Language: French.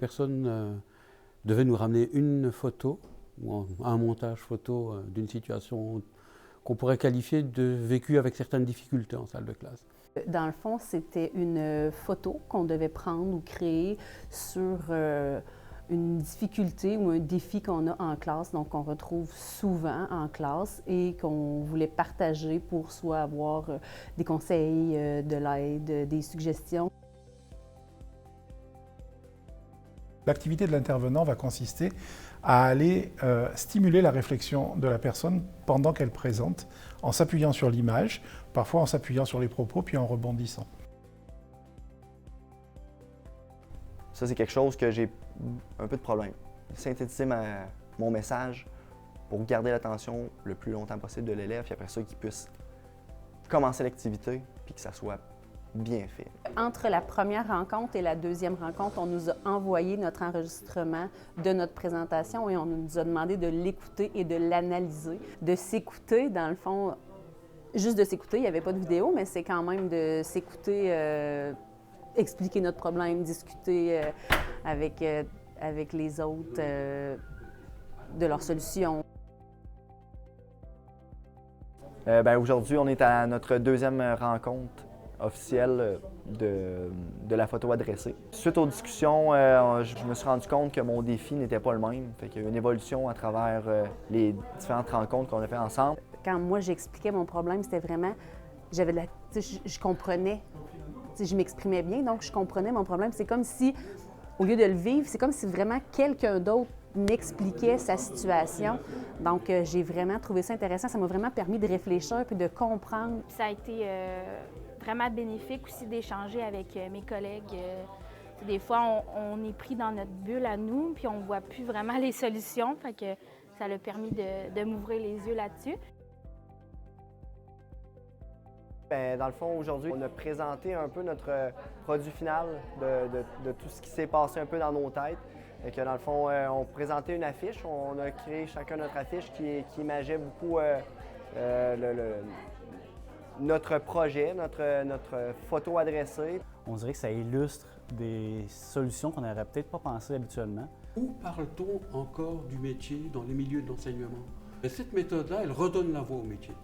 personne devait nous ramener une photo, ou un montage photo d'une situation qu'on pourrait qualifier de vécue avec certaines difficultés en salle de classe. Dans le fond, c'était une photo qu'on devait prendre ou créer sur une difficulté ou un défi qu'on a en classe, donc qu'on retrouve souvent en classe et qu'on voulait partager pour soit avoir des conseils, de l'aide, des suggestions. L'activité de l'intervenant va consister à aller stimuler la réflexion de la personne pendant qu'elle présente, en s'appuyant sur l'image, parfois en s'appuyant sur les propos, puis en rebondissant. Ça, c'est quelque chose que j'ai un peu de problème. Synthétiser mon message pour garder l'attention le plus longtemps possible de l'élève, puis après ça, qu'il puisse commencer l'activité, puis que ça soit bien fait. Entre la première rencontre et la deuxième rencontre, on nous a envoyé notre enregistrement de notre présentation et on nous a demandé de l'écouter et de l'analyser. De s'écouter, dans le fond, juste de s'écouter, il n'y avait pas de vidéo, mais c'est quand même de s'écouter, expliquer notre problème, discuter avec les autres de leurs solutions. Aujourd'hui, on est à notre deuxième rencontre officielle de la photo adressée. Suite aux discussions, je me suis rendu compte que mon défi n'était pas le même. Fait qu'il y a eu une évolution à travers les différentes rencontres qu'on a fait ensemble. Quand moi j'expliquais mon problème, c'était vraiment, je comprenais, je m'exprimais bien, donc je comprenais mon problème. C'est comme si, au lieu de le vivre, c'est comme si vraiment quelqu'un d'autre m'expliquait sa situation. Donc, j'ai vraiment trouvé ça intéressant. Ça m'a vraiment permis de réfléchir puis de comprendre. Ça a été vraiment bénéfique aussi d'échanger avec mes collègues. Des fois, on est pris dans notre bulle à nous puis on ne voit plus vraiment les solutions. Fait que ça a permis de m'ouvrir les yeux là-dessus. Dans le fond, aujourd'hui, on a présenté un peu notre produit final de tout ce qui s'est passé un peu dans nos têtes. Et que dans le fond, on présentait une affiche. On a créé chacun notre affiche qui imageait beaucoup notre projet, notre photo adressée. On dirait que ça illustre des solutions qu'on n'aurait peut-être pas pensées habituellement. Où parle-t-on encore du métier dans les milieux de l'enseignement? Cette méthode-là, elle redonne la voix au métier.